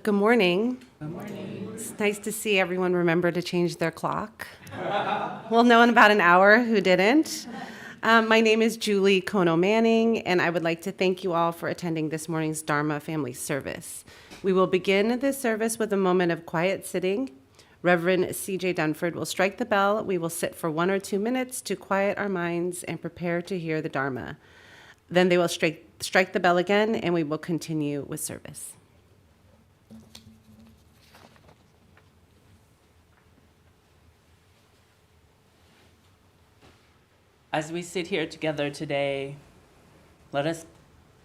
Good morning. Good morning. It's nice to see everyone remember to change their clock. We'll know in about an hour who didn't. My name is Julie Kono Manning, and I would like to thank you all for attending this morning's Dharma family service. We will begin this service with a moment of quiet sitting. Reverend C.J. Dunford will strike the bell. We will sit for 1 or 2 minutes to quiet our minds and prepare to hear the Dharma. Then they will strike the bell again, and we will continue with service. As we sit here together today, let us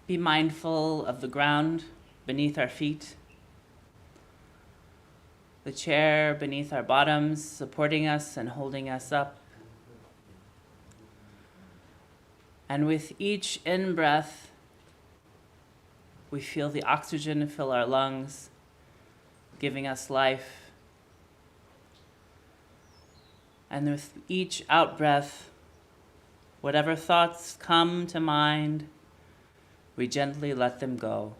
be mindful of the ground beneath our feet, the chair beneath our bottoms, supporting us and holding us up. And with each in-breath, we feel the oxygen fill our lungs, giving us life. And with each out-breath, whatever thoughts come to mind, we gently let them go.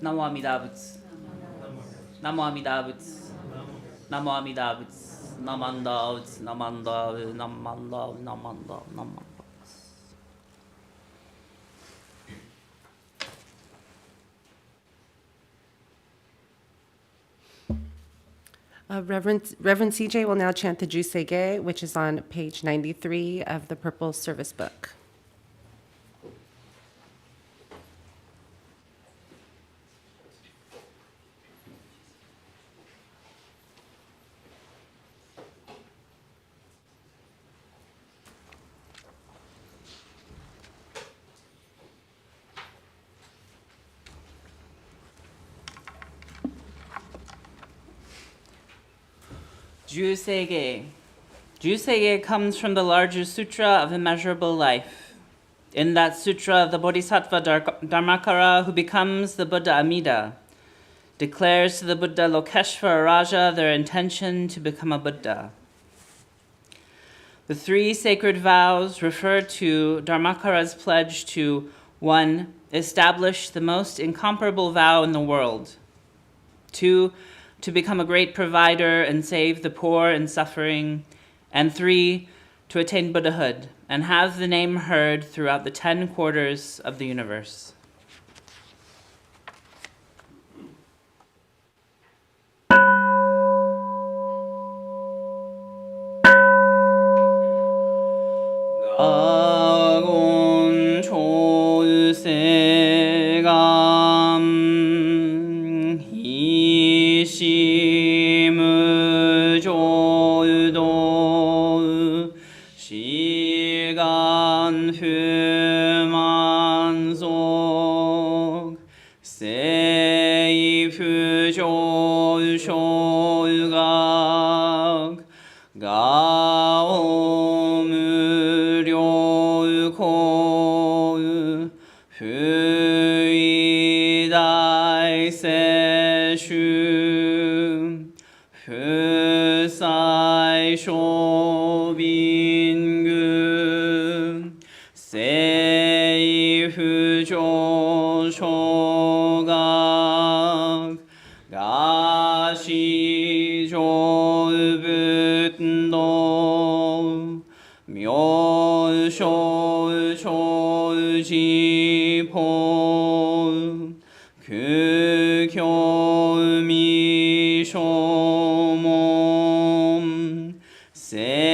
Namo Amida Butsu. Namo Amida Butsu. Namo Amida Butsu. Namanda Butsu. Namanda, Namanda, Namanda, Namanda. Reverend CJ will now chant the Jusege, which is on page 93 of the Purple Service Book. Jusege. Jusege comes from the larger Sutra of Immeasurable Life. In that sutra, the Bodhisattva Dharmakara, who becomes the Buddha Amida, declares to the Buddha Lokeshvara Raja their intention to become a Buddha. The 3 sacred vows refer to Dharmakara's pledge to 1. Establish the most incomparable vow in the world. 2. To become a great provider and save the poor and suffering. And 3. To attain Buddhahood and have the name heard throughout the 10 quarters of the universe. 시간 후만속 세이프 조쇼각 가오무료코 후이다이세슈 후사이쇼빈구 세이후조쇼각 가시조붓도 묘쇼쇼지포 극교미쇼몸 세이후조쇼각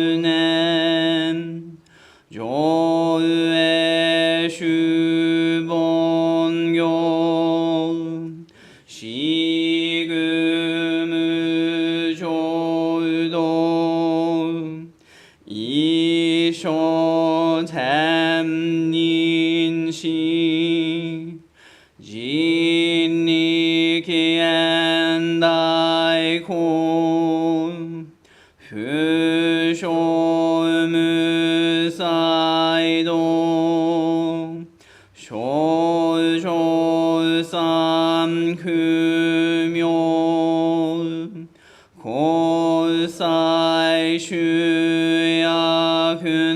리오크진쇼nem 조에슈본교 시그무조도 이쇼템닌시 진리키엔다이코 후쇼무사이도 쇼쇼삼크묘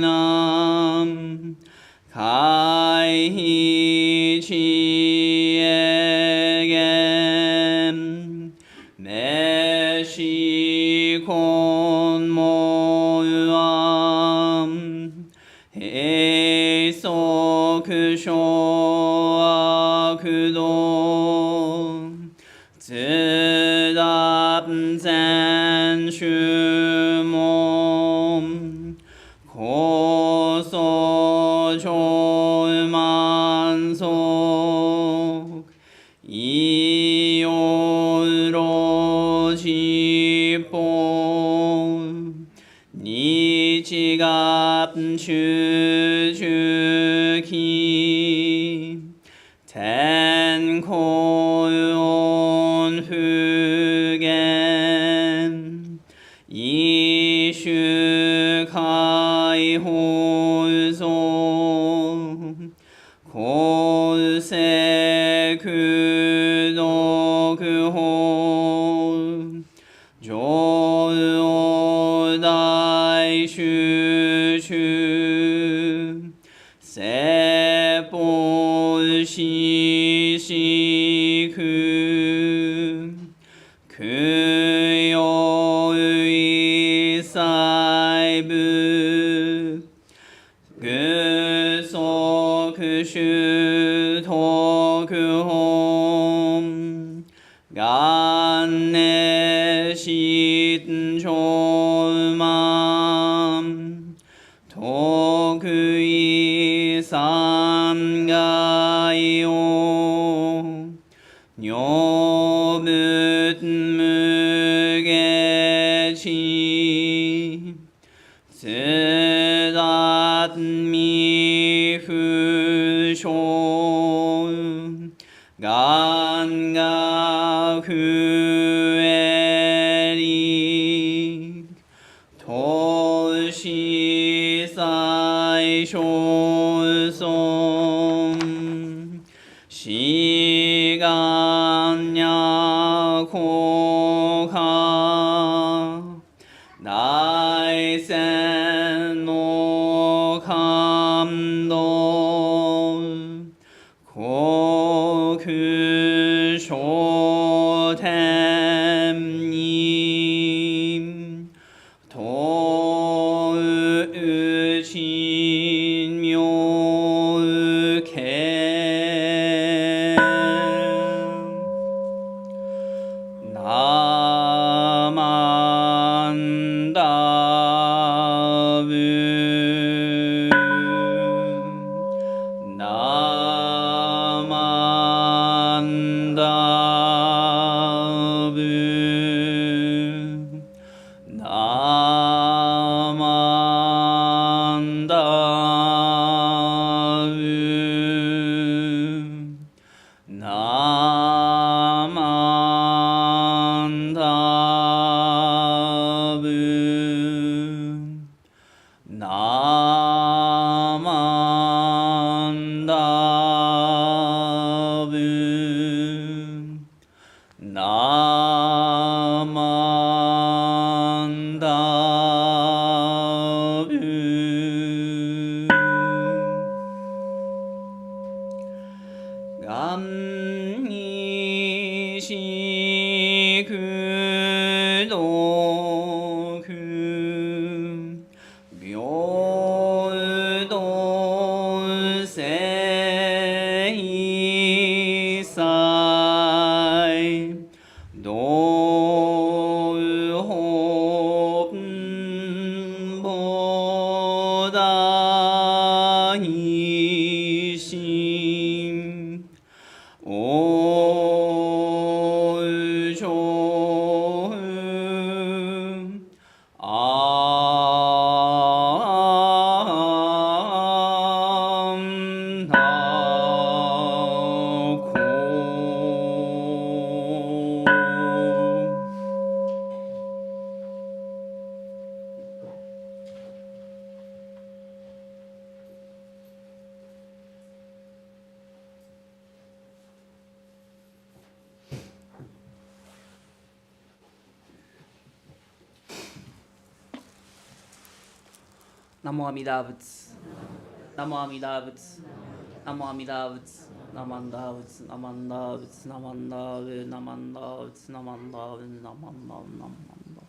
고사이슈야그남 가이히지에겐 메시콘모암 헤이소크쇼아크도 쯔답센슈몸 고소졸만속 이오로지뽀 니지갑추주키 텐코온후겐 이슈카이홀소 골세그도그홀 조오다이슈슈 세볼시시그 그요이사이브 그소크슈도그홈 간내시존맘 도그이삼가이오 뇨붓무게지 쓰닷미후쇼 간가후에릭 도시사이쇼솜 시간야코가 나이센노감도 고크쇼템님 도의진묘케 나만다브 나만다브 감리시 그도 그 묘도 세이사이 노호보다 이심 올조음 암나고 나무 아미다仏 나무 아미다仏 나무 아미다仏 나만다仏 나만다仏 나만다베 나만다仏 나만다베 나만다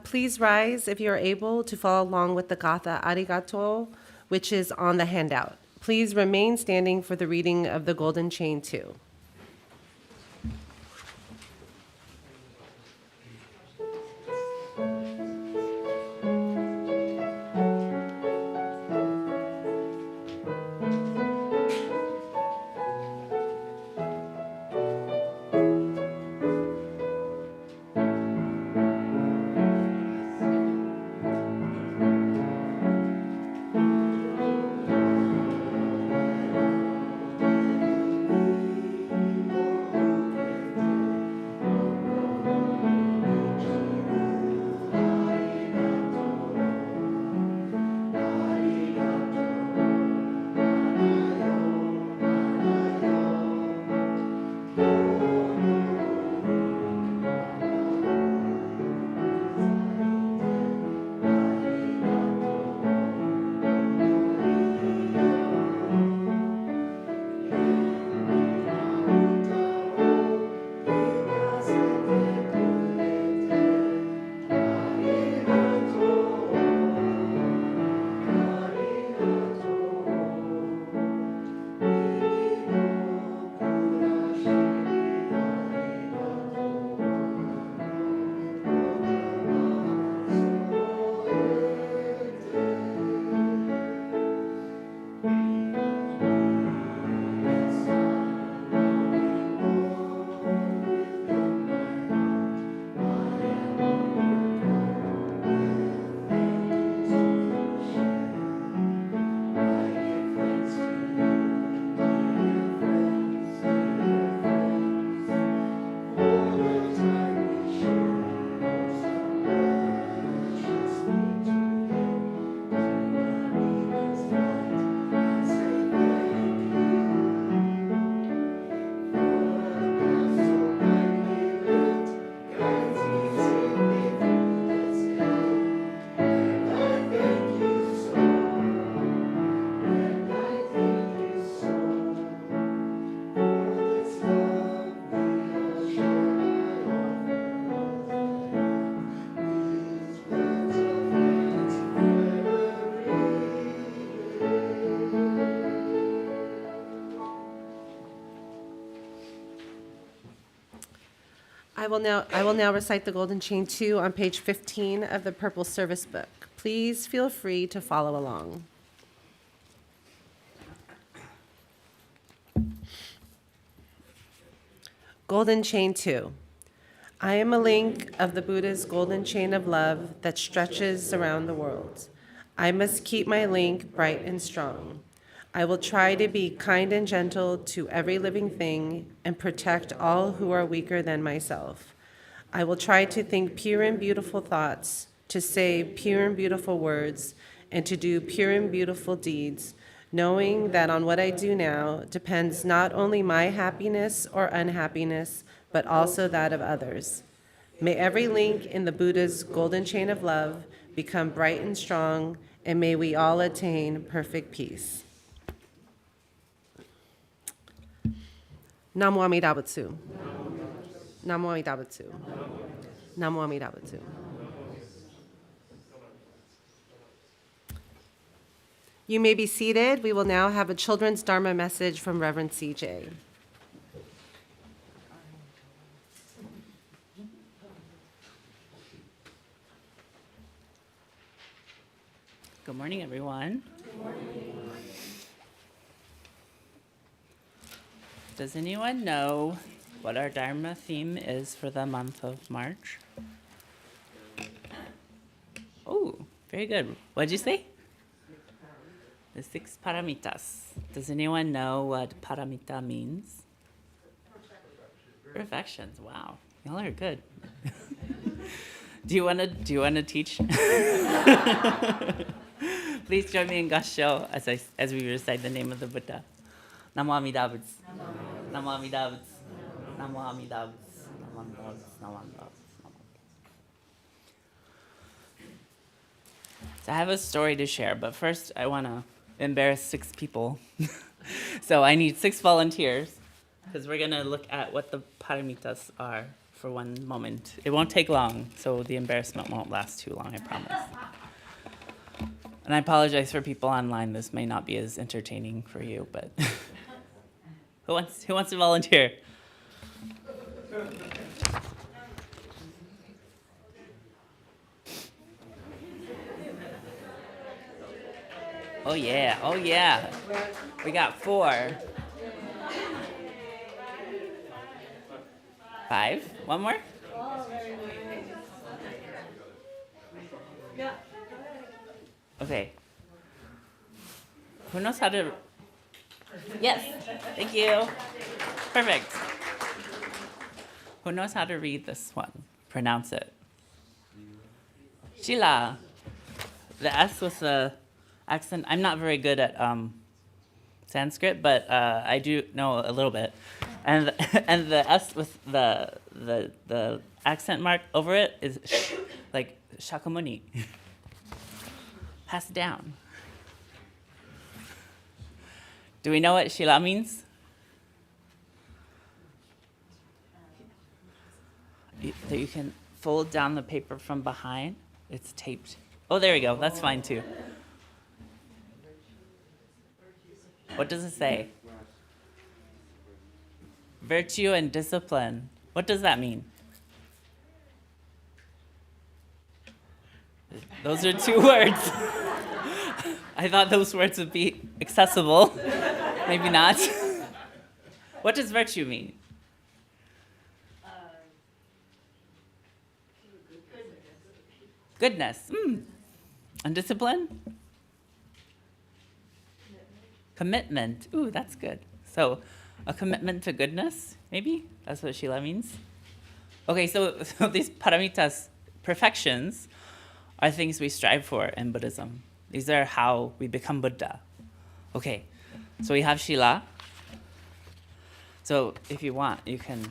Please rise if you are able to follow along with the Gatha Arigato, which is on the handout. Please remain standing for the reading of the Golden Chain 2. I will now recite the Golden Chain 2 on page 15 of the Purple Service Book. Please feel free to follow along. Golden Chain 2. I am a link of the Buddha's golden chain of love that stretches around the world. I must keep my link bright and strong. I will try to be kind and gentle to every living thing and protect all who are weaker than myself. I will try to think pure and beautiful thoughts, to say pure and beautiful words, and to do pure and beautiful deeds, knowing that on what I do now depends not only my happiness or unhappiness, but also that of others. May every link in the Buddha's golden chain of love become bright and strong, and may we all attain perfect peace. Namo Amida Butsu. Namo Amida Butsu. Namo Amida Butsu. You may be seated. We will now have a children's Dharma message from Reverend CJ. Good morning, everyone. Good morning. Does anyone know what our Dharma theme is for the month of March? Oh, very good. What did you say? The 6 paramitas. Does anyone know what paramita means? Perfections. Wow, y'all are good. Do you want to teach? Please join me in Gassho as we recite the name of the Buddha. Namo Amida Butsu. Namo Amida Butsu. Namo Amida Butsu. Namo Amida Butsu. Namo Amida Butsu. So I have a story to share, but first I want to embarrass 6 people. So I need 6 volunteers because we're going to look at what the paramitas are for one moment. It won't take long, so the embarrassment won't last too long, I promise. And I apologize for people online. This may not be as entertaining for you, but who wants to volunteer? Oh yeah. We got 4. 5. One more? Okay. Who knows how to... Yes, thank you. Perfect. Who knows how to read this one? Pronounce it. Shila. The S with the accent. I'm not very good at Sanskrit, but I do know a little bit. And the S with the accent mark over it is like Shakyamuni. Pass it down. Do we know what Shila means? That you can fold down the paper from behind. It's taped. Oh, there we go. That's fine too. What does it say? Virtue and discipline. What does that mean? Those are 2 words. I thought those words would be accessible. Maybe not. What does virtue mean? Goodness. And discipline? Commitment. Ooh, that's good. So a commitment to goodness, maybe? That's what Shila means. Okay, so these paramitas, perfections, are things we strive for in Buddhism. These are how we become Buddha. Okay, so we have Shila. So if you want, you can,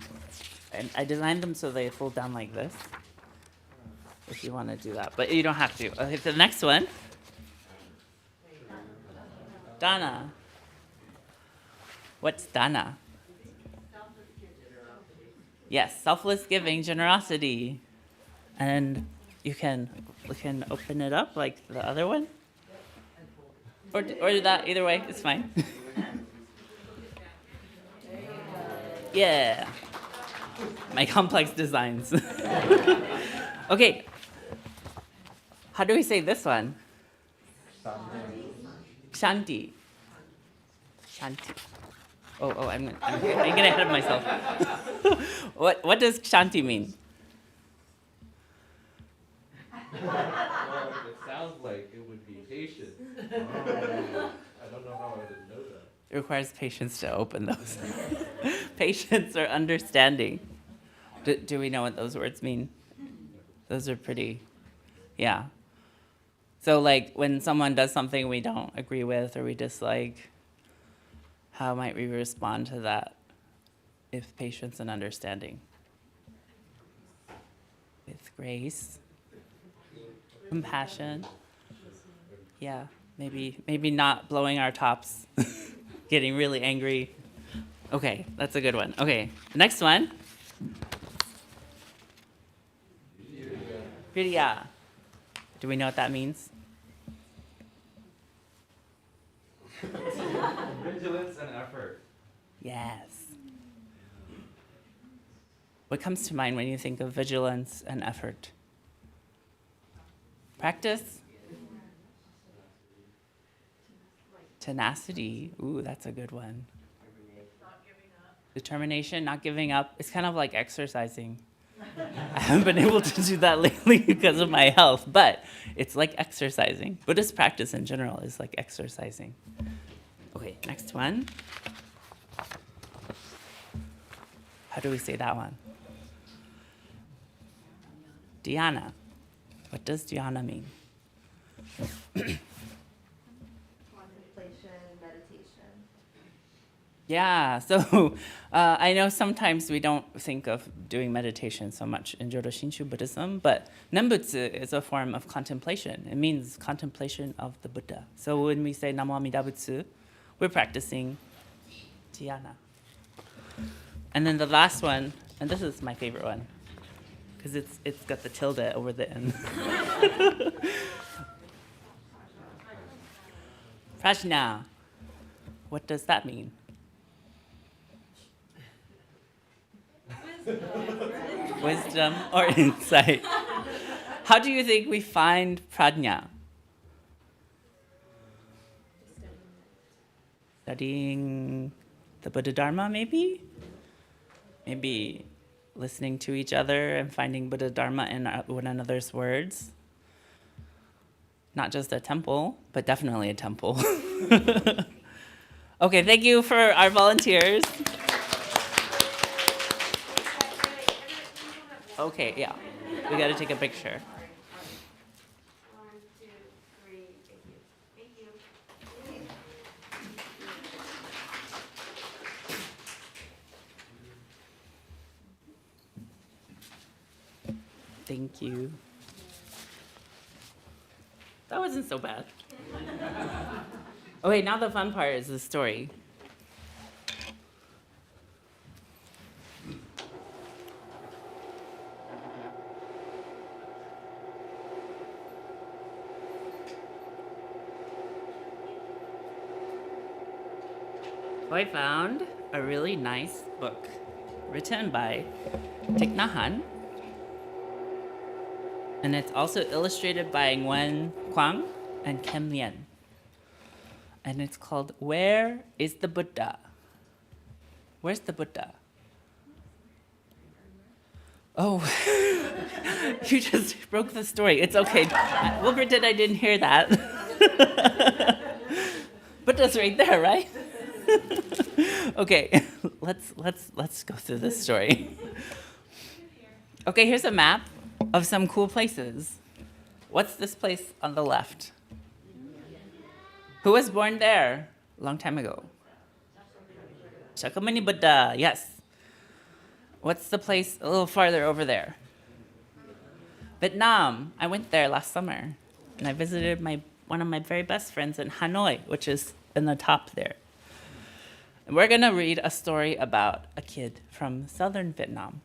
and I designed them so they fold down like this, if you want to do that, but you don't have to. Okay, the next one. Dana. What's dana? Yes, selfless giving, generosity. And you can open it up like the other one. Or that, either way, it's fine. Yeah. My complex designs. Okay. How do we say this one? Shanti. Shanti. Oh, I'm getting ahead of myself. What does Shanti mean? Well, it sounds like it would be patient. I don't know how I didn't know that. It requires patience to open those. Patience or understanding. Do we know what those words mean? Those are pretty, yeah. So like when someone does something we don't agree with or we dislike, how might we respond to that if patience and understanding? grace, compassion. Yeah, maybe not blowing our tops, getting really angry. Okay, that's a good one. Okay, next one. Virya. Do we know what that means? Vigilance and effort. Yes. What comes to mind when you think of vigilance and effort? Practice? Tenacity. Ooh, that's a good one. Determination, not giving up. It's kind of like exercising. I haven't been able to do that lately because of my health, but it's like exercising. Buddhist practice in general is like exercising. Okay, next one. How do we say that one? Dhyana. What does dhyana mean? Contemplation, meditation. Yeah, so I know sometimes we don't think of doing meditation so much in Jodo Shinshu Buddhism, but Nembutsu is a form of contemplation. It means contemplation of the Buddha. So when we say Namo Amida Butsu, we're practicing dhyana. And then the last one, and this is my favorite one, because it's got the tilde over the end. Prajna. What does that mean? Wisdom or insight. How do you think we find prajna? Studying the Buddha Dharma, maybe? Maybe listening to each other and finding Buddha Dharma in one another's words. Not just a temple, but definitely a temple. Okay, thank you for our volunteers. Okay, yeah. We got to take a picture. 1, 2, 3. Thank you. Thank you. Thank you. That wasn't so bad. Okay, now the fun part is the story. I found a really nice book written by Thich Nhat Hanh. And it's also illustrated by Nguyen Quang and Kim Lien. And it's called Where is the Buddha? Where's the Buddha? Oh, you just broke the story. It's okay. We'll pretend I didn't hear that. Buddha's right there, right? Okay, let's go through this story. Okay, here's a map of some cool places. What's this place on the left? Who was born there a long time ago? Shakyamuni Buddha, yes. What's the place a little farther over there? Vietnam. I went there last summer, and I visited one of my very best friends in Hanoi, which is in the top there. And we're gonna read a story about a kid from southern Vietnam.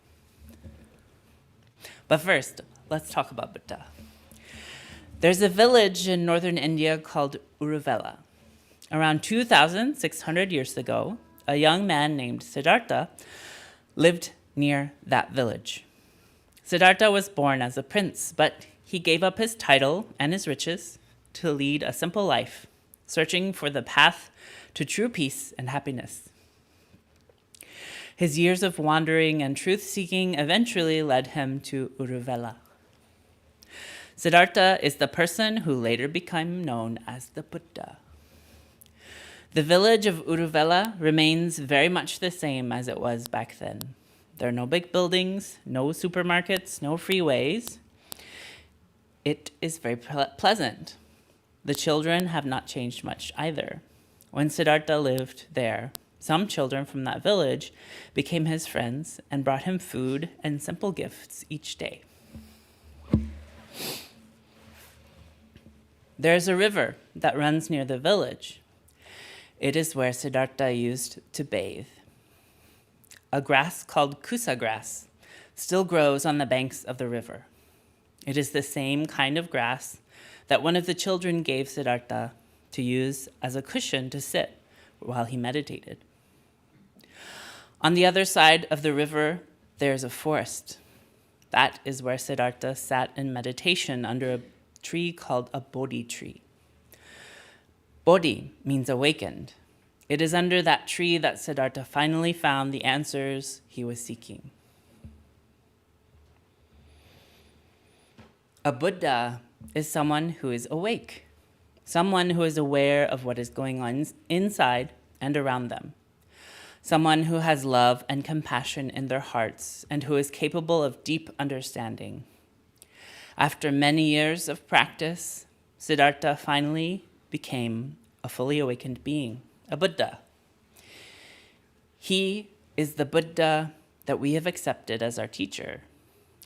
But first, let's talk about Buddha. There's a village in northern India called Uruvela. Around 2,600 years ago, a young man named Siddhartha lived near that village. Siddhartha was born as a prince, but he gave up his title and his riches to lead a simple life, searching for the path to true peace and happiness. His years of wandering and truth-seeking eventually led him to Uruvela. Siddhartha is the person who later became known as the Buddha. The village of Uruvela remains very much the same as it was back then. There are no big buildings, no supermarkets, no freeways. It is very pleasant. The children have not changed much either. When Siddhartha lived there, some children from that village became his friends and brought him food and simple gifts each day. There is a river that runs near the village. It is where Siddhartha used to bathe. A grass called kusa grass still grows on the banks of the river. It is the same kind of grass that one of the children gave Siddhartha to use as a cushion to sit while he meditated. On the other side of the river, there is a forest. That is where Siddhartha sat in meditation under a tree called a Bodhi tree. Bodhi means awakened. It is under that tree that Siddhartha finally found the answers he was seeking. A Buddha is someone who is awake, someone who is aware of what is going on inside and around them, someone who has love and compassion in their hearts and who is capable of deep understanding. After many years of practice, Siddhartha finally became a fully awakened being, a Buddha. He is the Buddha that we have accepted as our teacher.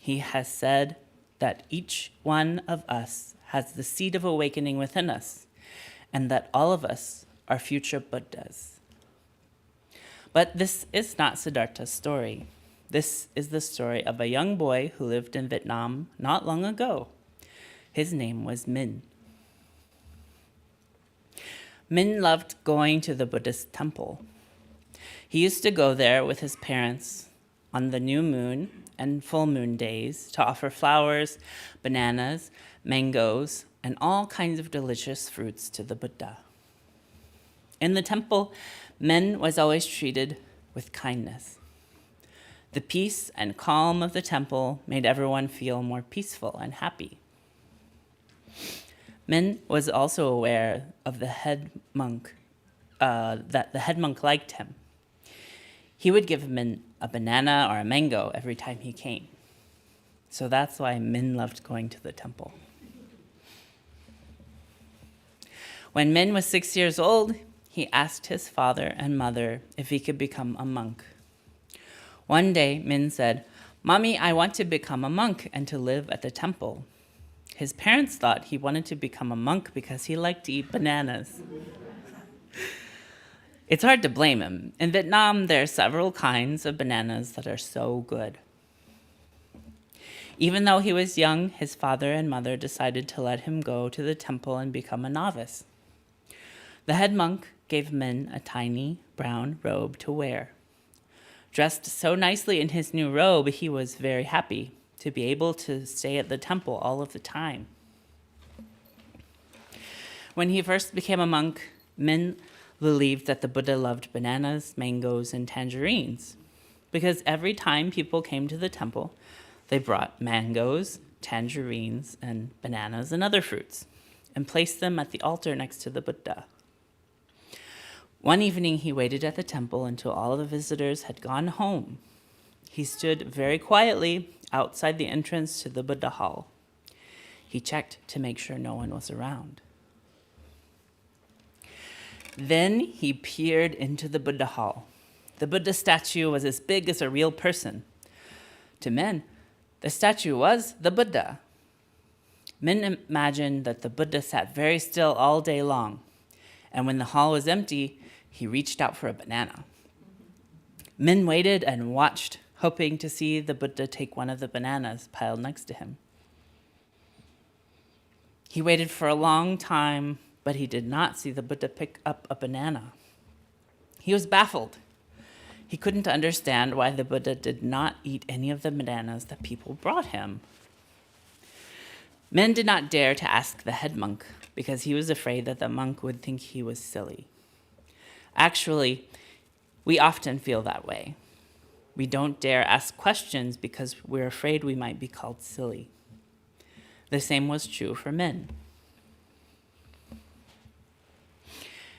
He has said that each one of us has the seed of awakening within us, and that all of us are future Buddhas. But this is not Siddhartha's story. This is the story of a young boy who lived in Vietnam not long ago. His name was Minh. Minh loved going to the Buddhist temple. He used to go there with his parents on the new moon and full moon days to offer flowers, bananas, mangoes, and all kinds of delicious fruits to the Buddha. In the temple, Minh was always treated with kindness. The peace and calm of the temple made everyone feel more peaceful and happy. Minh was also aware of the head monk, that the head monk liked him. He would give Minh a banana or a mango every time he came. So that's why Minh loved going to the temple. When Minh was 6 years old, he asked his father and mother if he could become a monk. One day, Minh said, "Mommy, I want to become a monk and to live at the temple." His parents thought he wanted to become a monk because he liked to eat bananas. It's hard to blame him. In Vietnam, there are several kinds of bananas that are so good. Even though he was young, his father and mother decided to let him go to the temple and become a novice. The head monk gave Minh a tiny brown robe to wear. Dressed so nicely in his new robe, he was very happy to be able to stay at the temple all of the time. When he first became a monk, Minh believed that the Buddha loved bananas, mangoes, and tangerines, because every time people came to the temple, they brought mangoes, tangerines, and bananas and other fruits, and placed them at the altar next to the Buddha. One evening, he waited at the temple until all the visitors had gone home. He stood very quietly outside the entrance to the Buddha hall. He checked to make sure no one was around. Then he peered into the Buddha hall. The Buddha statue was as big as a real person. To Minh, the statue was the Buddha. Minh imagined that the Buddha sat very still all day long, and when the hall was empty, he reached out for a banana. Minh waited and watched, hoping to see the Buddha take one of the bananas piled next to him. He waited for a long time, but he did not see the Buddha pick up a banana. He was baffled. He couldn't understand why the Buddha did not eat any of the bananas that people brought him. Minh did not dare to ask the head monk because he was afraid that the monk would think he was silly. Actually, we often feel that way. We don't dare ask questions because we're afraid we might be called silly. The same was true for Minh.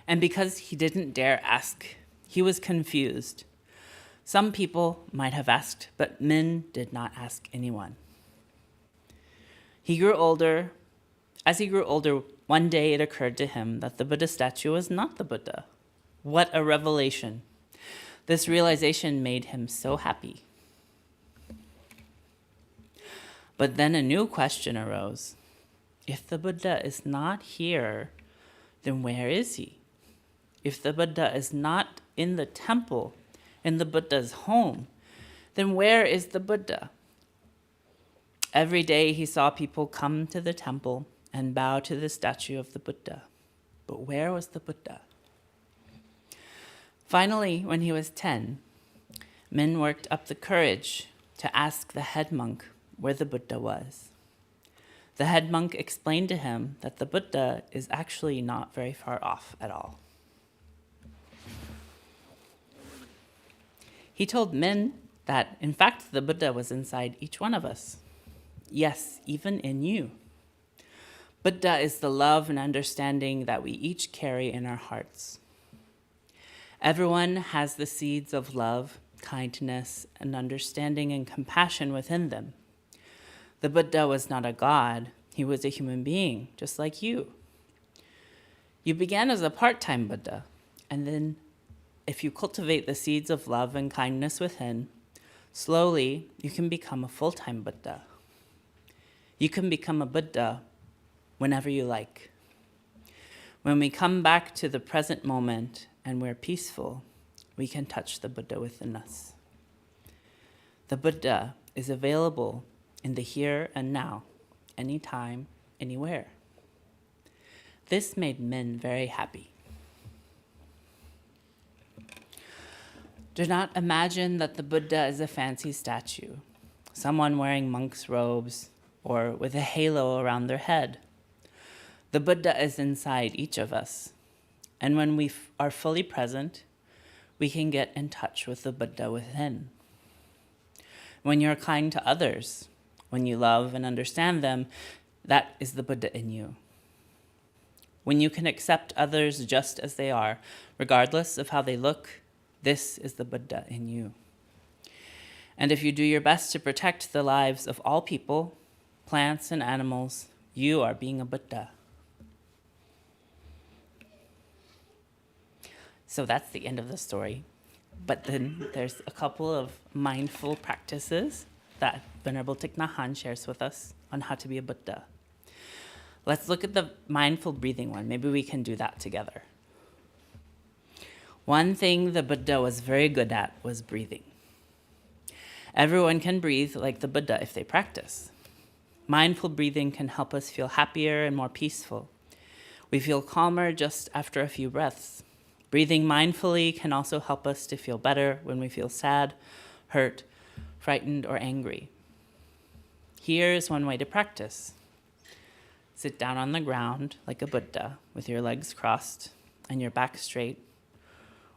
And because he didn't dare ask, he was confused. Some people might have asked, but Minh did not ask anyone. He grew older. As he grew older, one day it occurred to him that the Buddha statue was not the Buddha. What a revelation. This realization made him so happy. But then a new question arose. If the Buddha is not here, then where is he? If the Buddha is not in the temple, in the Buddha's home, then where is the Buddha? Every day he saw people come to the temple and bow to the statue of the Buddha. But where was the Buddha? Finally, when he was 10, Min worked up the courage to ask the head monk where the Buddha was. The head monk explained to him that the Buddha is actually not very far off at all. He told Min that, in fact, the Buddha was inside each one of us. Yes, even in you. Buddha is the love and understanding that we each carry in our hearts. Everyone has the seeds of love, kindness, and understanding and compassion within them. The Buddha was not a god. He was a human being, just like you. You began as a part-time Buddha, and then if you cultivate the seeds of love and kindness within, slowly you can become a full-time Buddha. You can become a Buddha whenever you like. When we come back to the present moment and we're peaceful, we can touch the Buddha within us. The Buddha is available in the here and now, anytime, anywhere. This made Min very happy. Do not imagine that the Buddha is a fancy statue, someone wearing monk's robes or with a halo around their head. The Buddha is inside each of us, and when we are fully present, we can get in touch with the Buddha within. When you're kind to others, when you love and understand them, that is the Buddha in you. When you can accept others just as they are, regardless of how they look, this is the Buddha in you. And if you do your best to protect the lives of all people, plants and animals, you are being a Buddha. So that's the end of the story. But then there's a couple of mindful practices that Venerable Thich Nhat Hanh shares with us on how to be a Buddha. Let's look at the mindful breathing one. Maybe we can do that together. One thing the Buddha was very good at was breathing. Everyone can breathe like the Buddha if they practice. Mindful breathing can help us feel happier and more peaceful. We feel calmer just after a few breaths. Breathing mindfully can also help us to feel better when we feel sad, hurt, frightened, or angry. Here is one way to practice. Sit down on the ground like a Buddha with your legs crossed and your back straight,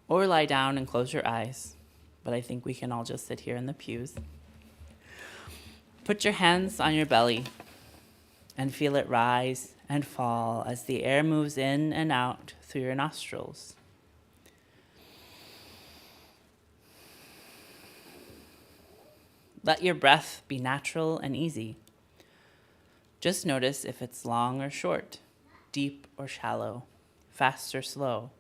or lie down and close your eyes, but I think we can all just sit here in the pews. Put your hands on your belly and feel it rise and fall as the air moves in and out through your nostrils. Let your breath be natural and easy. Just notice if it's long or short, deep or shallow, fast or slow.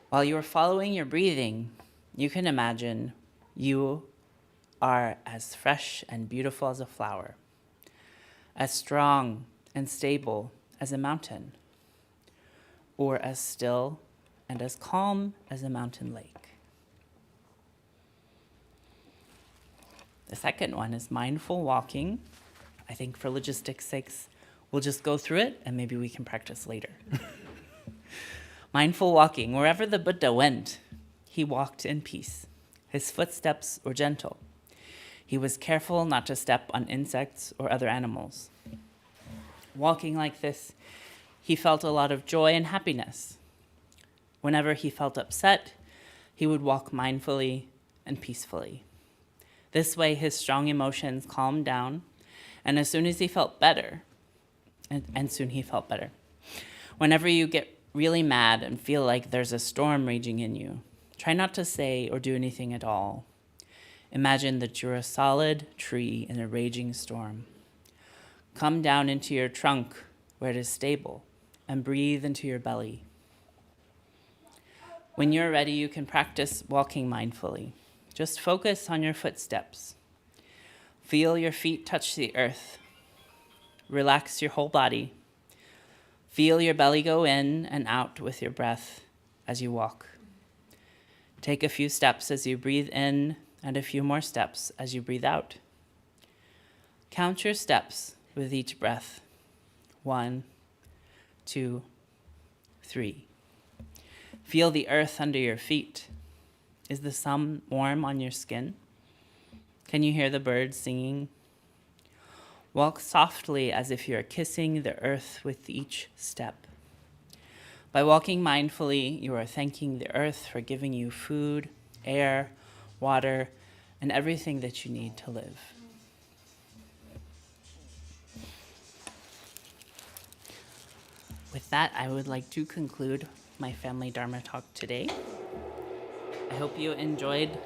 While you are following your breathing, you can imagine you are as fresh and beautiful as a flower, as strong and stable as a mountain, or as still and as calm as a mountain lake. The second one is mindful walking. I think for logistics' sakes, we'll just go through it and maybe we can practice later. Mindful walking. Wherever the Buddha went, he walked in peace. His footsteps were gentle. He was careful not to step on insects or other animals. Walking like this, he felt a lot of joy and happiness. Whenever he felt upset, he would walk mindfully and peacefully. This way, his strong emotions calmed down, and as soon as he felt better, and soon he felt better. Whenever you get really mad and feel like there's a storm raging in you, try not to say or do anything at all. Imagine that you're a solid tree in a raging storm. Come down into your trunk where it is stable and breathe into your belly. When you're ready, you can practice walking mindfully. Just focus on your footsteps. Feel your feet touch the earth. Relax your whole body. Feel your belly go in and out with your breath as you walk. Take a few steps as you breathe in and a few more steps as you breathe out. Count your steps with each breath. 1, 2, 3. Feel the earth under your feet. Is the sun warm on your skin? Can you hear the birds singing? Walk softly as if you are kissing the earth with each step. By walking mindfully, you are thanking the earth for giving you food, air, water, and everything that you need to live. With that, I would like to conclude my family Dharma talk today. I hope you enjoyed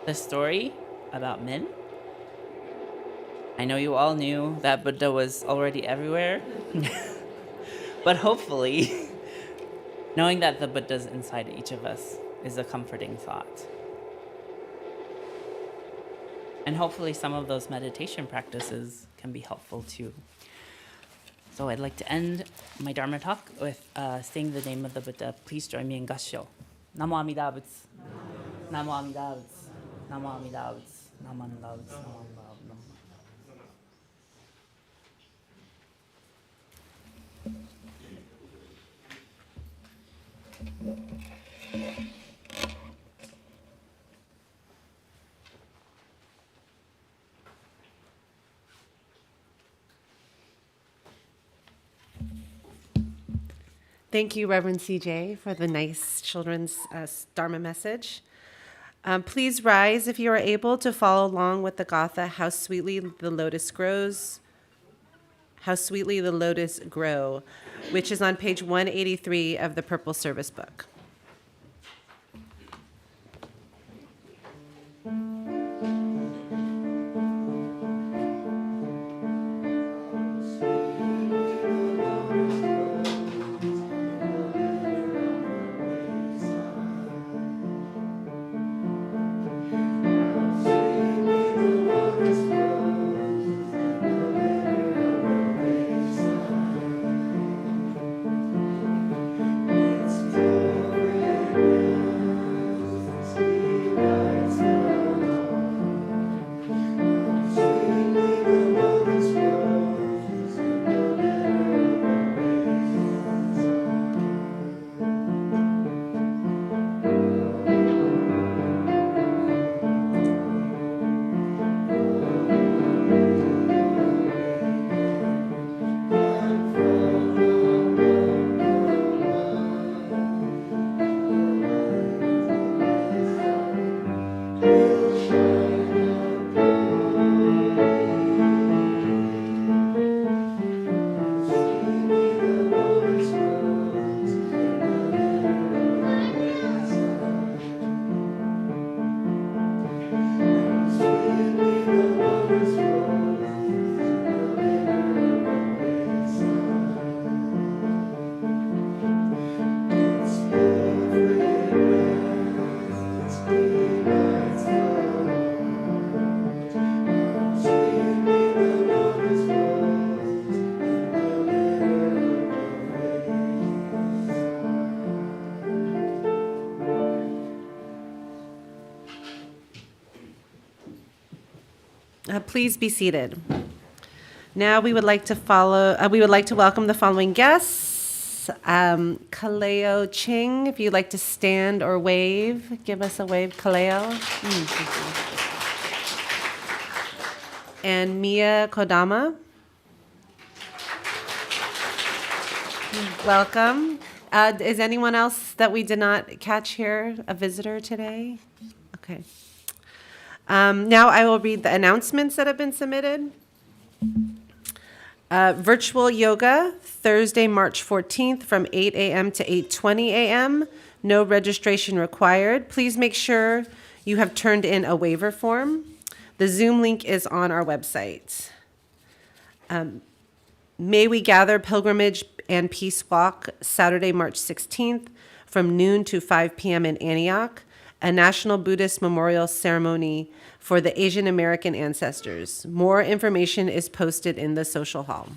the story about Min. I know you all knew that Buddha was already everywhere, but hopefully, knowing that the Buddha's inside each of us is a comforting thought. And hopefully some of those meditation practices can be helpful too. So I'd like to end my Dharma talk with saying the name of the Buddha. Please join me in Gassho. Namo Amida Butsu. Namo Amida Butsu. Namo Amida Butsu. Namo Amida Butsu. Namo Amida Butsu. Thank you, Reverend CJ, for the nice children's Dharma message. Please rise if you are able to follow along with the Gatha, How Sweetly the Lotus Grows, How Sweetly the Lotus Grow, which is on page 183 of the Purple Service Book. Please be seated. Now we would like to welcome the following guests. Kaleo Ching, if you'd like to stand or wave, give us a wave, Kaleo. And Mia Kodama. Welcome. Is anyone else that we did not catch here a visitor today? Okay. Now I will read the announcements that have been submitted. Virtual yoga, Thursday, March 14th from 8 a.m. to 8:20 a.m. No registration required. Please make sure you have turned in a waiver form. The Zoom link is on our website. May We Gather Pilgrimage and Peace Walk, Saturday, March 16th from noon to 5 p.m. in Antioch. a National Buddhist Memorial Ceremony for the Asian American ancestors. More information is posted in the social hall.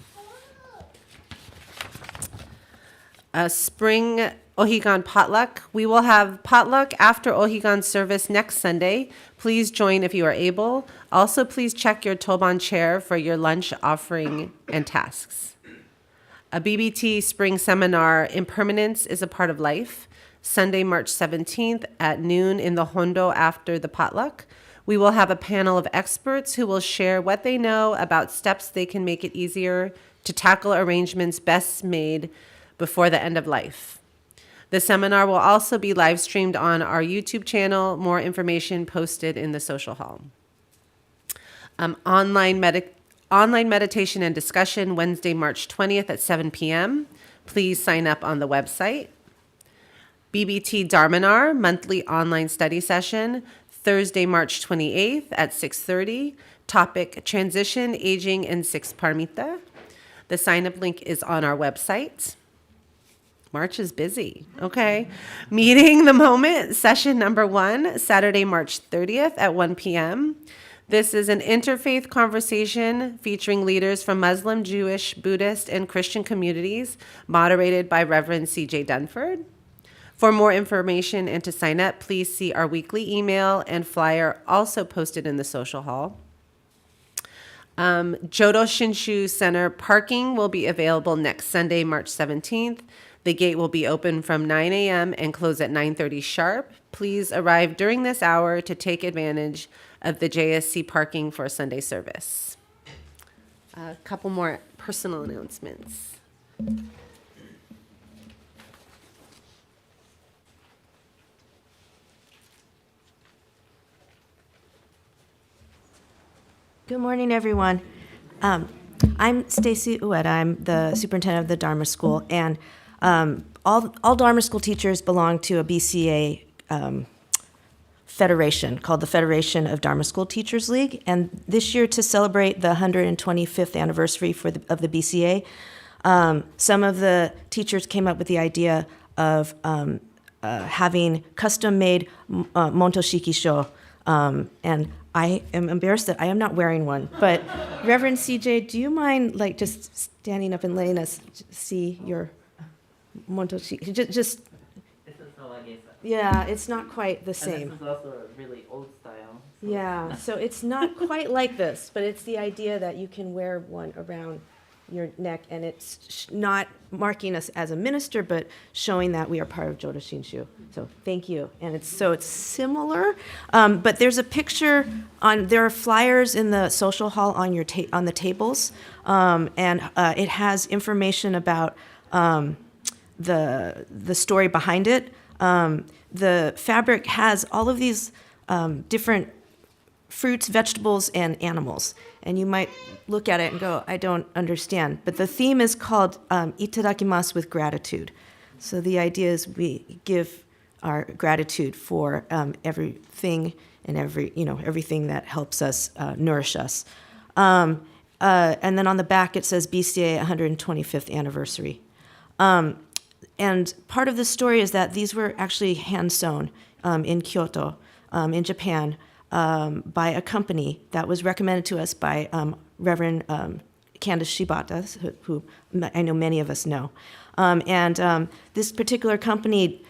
Spring Ohigan potluck. We will have potluck after Ohigan service next Sunday. Please join if you are able. Also, please check your Toban chair for your lunch offering and tasks. A BBT spring seminar, Impermanence is a Part of Life, Sunday, March 17th at noon in the Hondo after the potluck. We will have a panel of experts who will share what they know about steps they can make it easier to tackle arrangements best made before the end of life. The seminar will also be live streamed on our YouTube channel. More information posted in the social hall. Online meditation and discussion Wednesday, March 20th at 7 p.m. Please sign up on the website. BBT Dharmanar monthly online study session Thursday, March 28th at 6:30. Topic Transition, Aging, and Six Parmita. The sign-up link is on our website. March is busy. Okay. Meeting the Moment, session number 1, Saturday, March 30th at 1 p.m. This is an interfaith conversation featuring leaders from Muslim, Jewish, Buddhist, and Christian communities, moderated by Reverend C.J. Dunford. For more information and to sign up, please see our weekly email and flyer also posted in the social hall. Jodo Shinshu Center parking will be available next Sunday, March 17th. The gate will be open from 9 a.m. and close at 9:30 sharp. Please arrive during this hour to take advantage of the JSC parking for Sunday service. A couple more personal announcements. Good morning, everyone. I'm Stacy Ueda. I'm the superintendent of the Dharma School, and all Dharma School teachers belong to a BCA federation called the Federation of Dharma School Teachers League. And this year, to celebrate the 125th anniversary of the BCA, some of the teachers came up with the idea of having custom-made montoshikisho, and I am embarrassed that I am not wearing one. But Reverend CJ, do you mind just standing up and letting us see your montoshiki? Just This is the wagesa. yeah, it's not quite the And same. this is also a really old style. Yeah, so it's not quite like this, but it's the idea that you can wear one around your neck, and it's not marking us as a minister, but showing that we are part of Jodo Shinshu. So thank you. And it's similar, but there's a picture there are flyers in the social hall on your on the tables, and it has information about the story behind it. The fabric has all of these different fruits, vegetables, and animals. And you might look at it and go, I don't understand. But the theme is called Itadakimasu with gratitude. So the idea is we give our gratitude for everything and everything that helps us nourish us. And then on the back it says BCA 125th anniversary. And part of the story is that these were actually hand sewn in Kyoto, in Japan, by a company that was recommended to us by Reverend Candace Shibata, who I know many of us know. And this particular company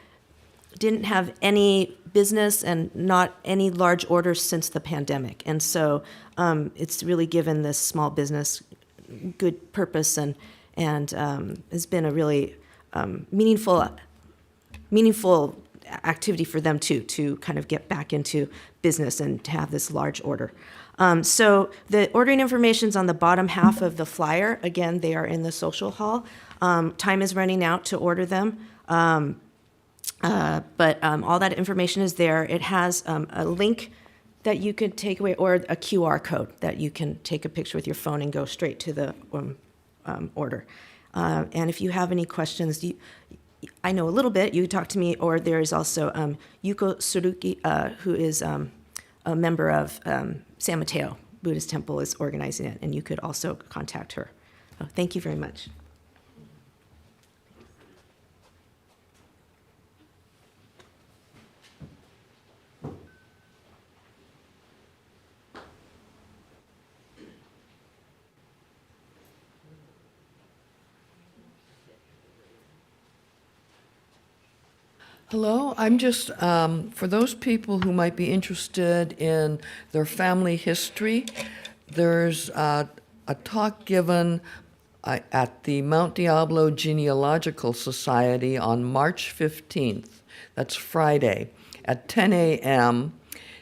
didn't have any business and not any large orders since the pandemic. And so it's really given this small business good purpose and has been a really meaningful activity for them to kind of get back into business and to have this large order. So the ordering information is on the bottom half of the flyer. Again, they are in the social hall. Time is running out to order them. But all that information is there. It has a link that you could take away, or a QR code that you can take a picture with your phone and go straight to the order. And if you have any questions, I know a little bit, you talk to me, or there is also Yuko Suruki, who is a member of San Mateo Buddhist Temple, is organizing it, and you could also contact her. Thank you very much. Hello, I'm just, for those people who might be interested in their family history, there's a talk given at the Mount Diablo Genealogical Society on March 15th. That's Friday at 10 a.m.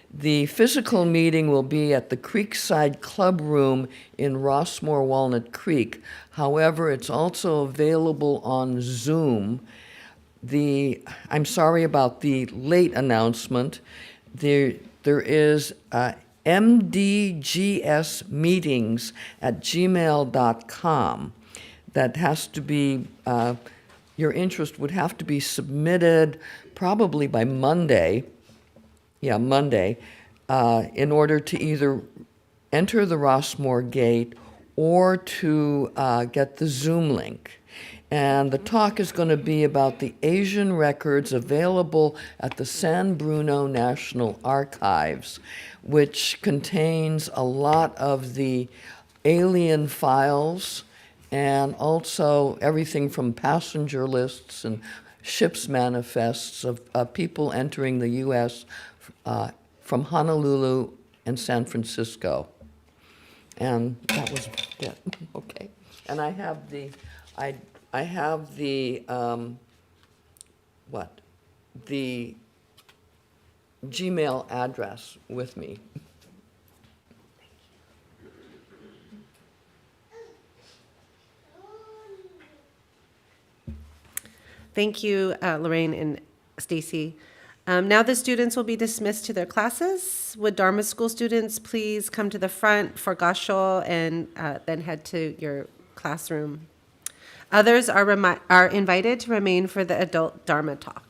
The physical meeting will be at the Creekside Club Room in Rossmore Walnut Creek. However, it's also available on Zoom. I'm sorry about the late announcement. There is mdgsmeetings@gmail.com that has to be, your interest would have to be submitted probably by Monday, Monday, in order to either enter the Rossmore Gate or to get the Zoom link. And the talk is going to be about the Asian records available at the San Bruno National Archives, which contains a lot of the alien files and also everything from passenger lists and ships manifests of people entering the U.S. From Honolulu and San Francisco. And that was it. Okay. And I have the, I have the, the Gmail address with me. Thank you, Lorraine and Stacy. Now the students will be dismissed to their classes. Would Dharma School students please come to the front for Gashol and then head to your classroom? Others are invited to remain for the adult Dharma talk.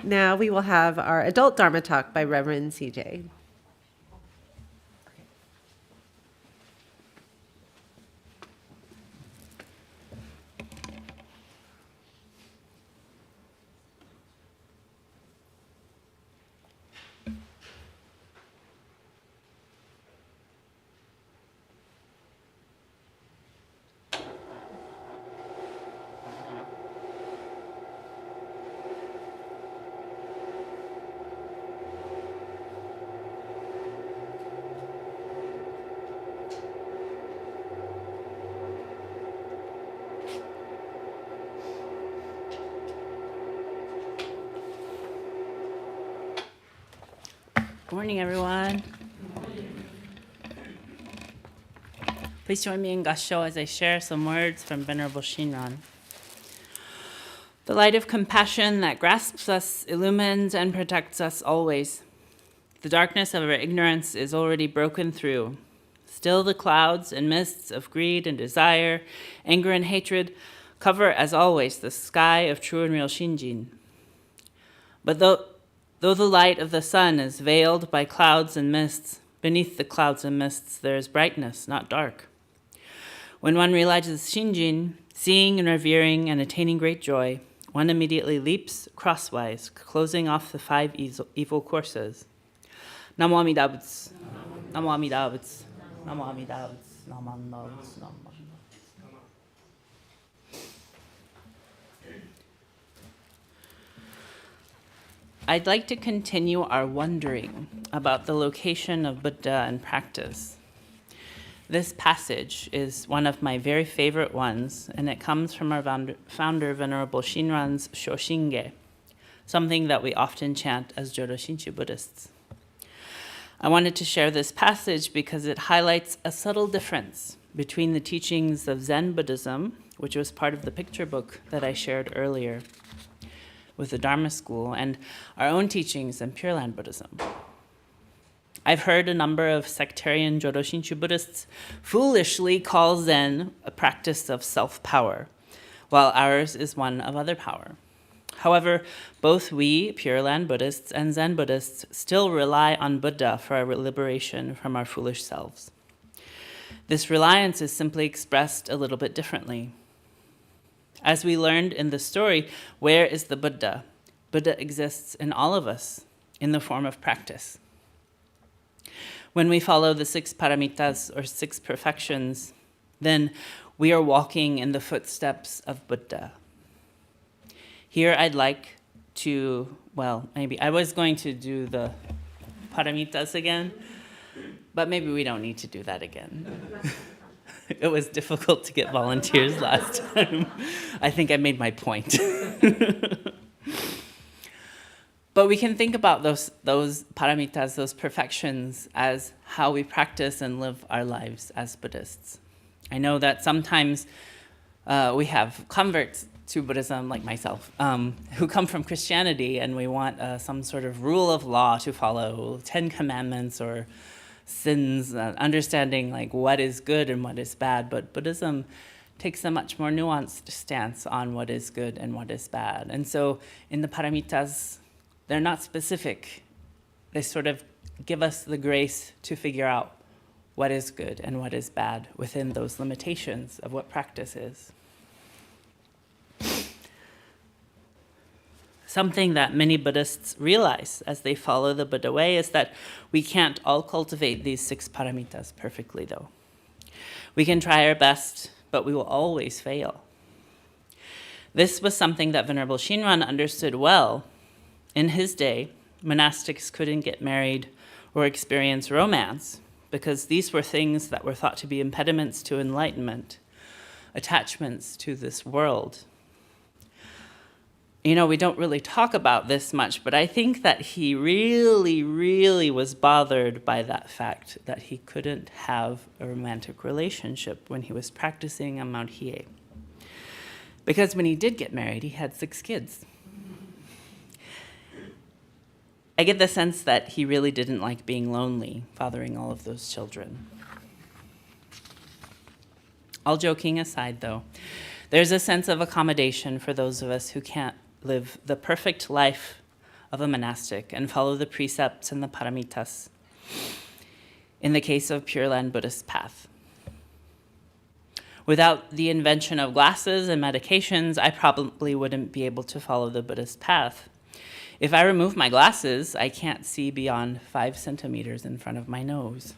Now we will have our adult Dharma talk by Reverend CJ. Good morning, everyone. Please join me in Gassho as I share some words from Venerable Shinran. The light of compassion that grasps us, illumines, and protects us always. The darkness of our ignorance is already broken through. Still the clouds and mists of greed and desire, anger and hatred cover, as always, the sky of true and real Shinjin. But though the light of the sun is veiled by clouds and mists, beneath the clouds and mists there is brightness, not dark. When one realizes Shinjin, seeing and revering and attaining great joy, one immediately leaps crosswise, closing off the 5 evil courses. Namo Amida Butsu, Namo Amida Butsu, Namo Amida Butsu, Namo Amida Butsu, Namo Amida Butsu. I'd like to continue our wondering about the location of Buddha and practice. This passage is one of my very favorite ones, and it comes from our founder, Venerable Shinran's Shoshinge, something that we often chant as Jodo Shinshu Buddhists. I wanted to share this passage because it highlights a subtle difference between the teachings of Zen Buddhism, which was part of the picture book that I shared earlier with the Dharma school, and our own teachings in Pure Land Buddhism. I've heard a number of sectarian Jodo Shinshu Buddhists foolishly call Zen a practice of self-power, while ours is one of other power. However, both we, Pure Land Buddhists, and Zen Buddhists still rely on Buddha for our liberation from our foolish selves. This reliance is simply expressed a little bit differently. As we learned in the story, where is the Buddha? Buddha exists in all of us in the form of practice. When we follow the 6 paramitas, or 6 perfections, then we are walking in the footsteps of Buddha. Here I'd like to, maybe I was going to do the paramitas again, but maybe we don't need to do that again. It was difficult to get volunteers last time. I think I made my point. But we can think about those paramitas, those perfections, as how we practice and live our lives as Buddhists. I know that sometimes we have converts to Buddhism, like myself, who come from Christianity, and we want some sort of rule of law to follow, 10 commandments or sins, understanding like what is good and what is bad. But Buddhism takes a much more nuanced stance on what is good and what is bad. And so in the paramitas, they're not specific. They sort of give us the grace to figure out what is good and what is bad within those limitations of what practice is. Something that many Buddhists realize as they follow the Buddha way is that we can't all cultivate these 6 paramitas perfectly, though. We can try our best, but we will always fail. This was something that Venerable Shinran understood well. In his day, monastics couldn't get married or experience romance because these were things that were thought to be impediments to enlightenment, attachments to this world. You know, we don't really talk about this much, but I think that he really, really was bothered by that fact that he couldn't have a romantic relationship when he was practicing on Mount Hiei. Because when he did get married, he had 6 kids. I get the sense that he really didn't like being lonely, fathering all of those children. All joking aside, though, there's a sense of accommodation for those of us who can't live the perfect life of a monastic and follow the precepts and the paramitas in the case of Pure Land Buddhist path. Without the invention of glasses and medications, I probably wouldn't be able to follow the Buddhist path. If I remove my glasses, I can't see beyond 5 centimeters in front of my nose.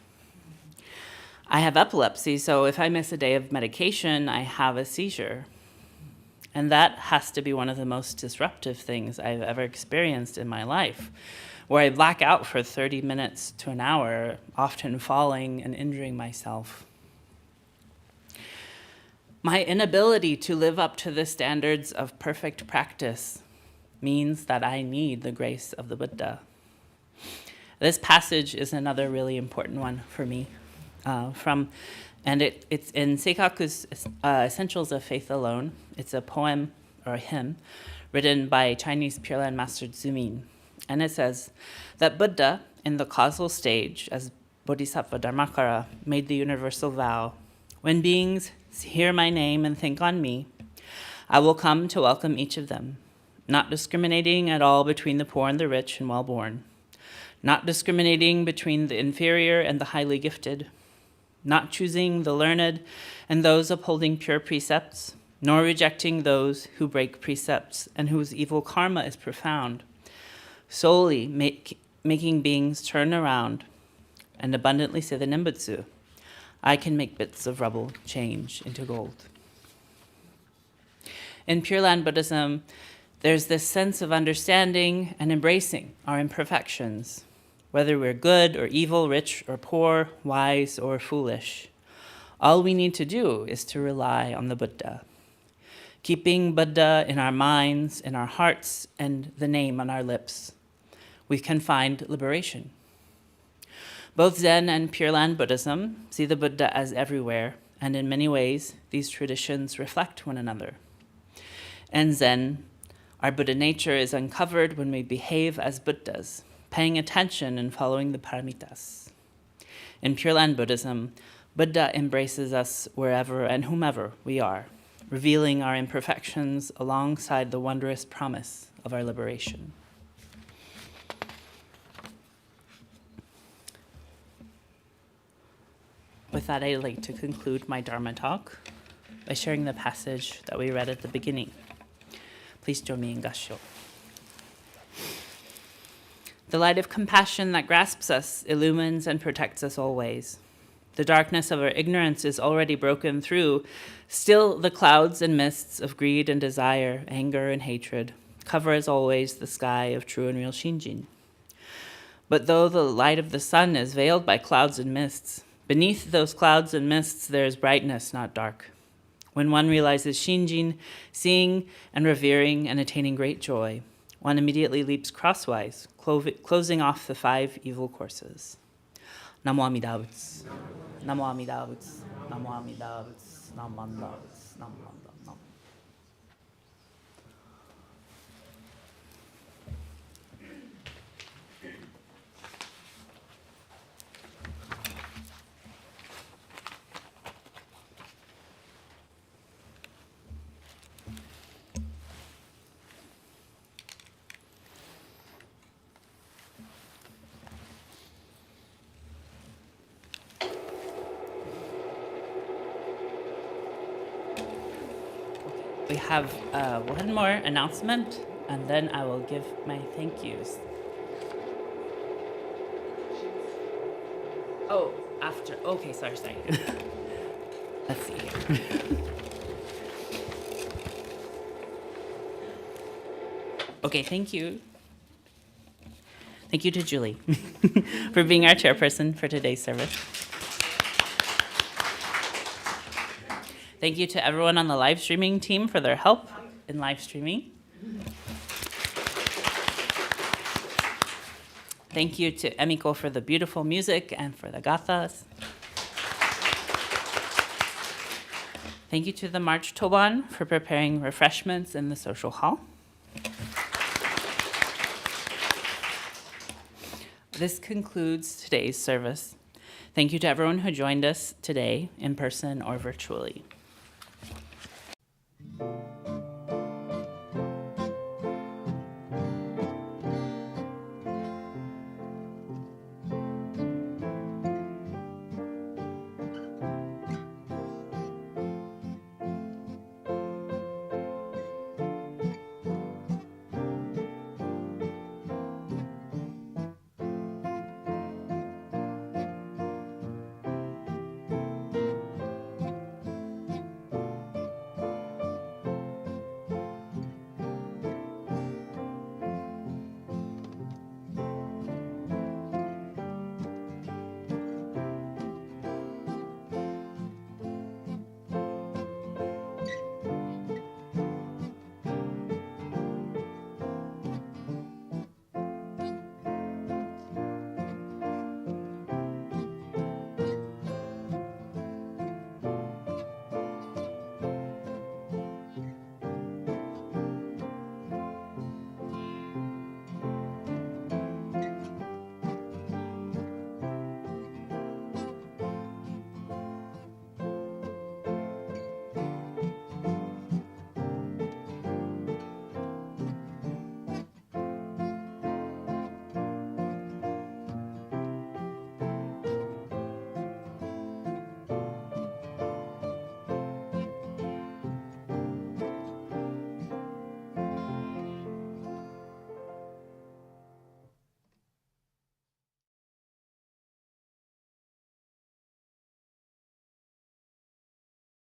I have epilepsy, so if I miss a day of medication, I have a seizure. And that has to be one of the most disruptive things I've ever experienced in my life, where I black out for 30 minutes to an hour, often falling and injuring myself. My inability to live up to the standards of perfect practice means that I need the grace of the Buddha. This passage is another really important one for me. It's in Seikaku's Essentials of Faith Alone. It's a poem or a hymn written by Chinese Pure Land Master Zumin. And it says that Buddha, in the causal stage, as Bodhisattva Dharmakara, made the universal vow, when beings hear my name and think on me, I will come to welcome each of them, not discriminating at all between the poor and the rich and well-born, not discriminating between the inferior and the highly gifted, not choosing the learned and those upholding pure precepts, nor rejecting those who break precepts and whose evil karma is profound, solely making beings turn around and abundantly say the Nembutsu, I can make bits of rubble change into gold. In Pure Land Buddhism, there's this sense of understanding and embracing our imperfections, whether we're good or evil, rich or poor, wise or foolish. All we need to do is to rely on the Buddha, keeping Buddha in our minds, in our hearts, and the name on our lips. We can find liberation. Both Zen and Pure Land Buddhism see the Buddha as everywhere, and in many ways, these traditions reflect one another. In Zen, our Buddha nature is uncovered when we behave as Buddhas, paying attention and following the paramitas. In Pure Land Buddhism, Buddha embraces us wherever and whomever we are, revealing our imperfections alongside the wondrous promise of our liberation. With that, I'd like to conclude my Dharma talk by sharing the passage that we read at the beginning. Please join me in Gassho. The light of compassion that grasps us illumines and protects us always. The darkness of our ignorance is already broken through. Still, the clouds and mists of greed and desire, anger and hatred, cover as always the sky of true and real Shinjin. But though the light of the sun is veiled by clouds and mists, beneath those clouds and mists there is brightness, not dark. When one realizes Shinjin, seeing and revering and attaining great joy, one immediately leaps crosswise, closing off the 5 evil courses. Namo Amida Butsu. Namo Amida Butsu. Namo Amida Butsu. Namo Amida Butsu. Namo Amida Butsu. We have one more announcement, and then I will give my thank yous. Oh, after. Okay, sorry. Let's see here. Okay, thank you. Thank you to Julie for being our chairperson for today's service. Thank you to everyone on the live streaming team for their help in live streaming. Thank you to Emiko for the beautiful music and for the gathas. Thank you to the March Toban for preparing refreshments in the social hall. This concludes today's service. Thank you to everyone who joined us today in person or virtually.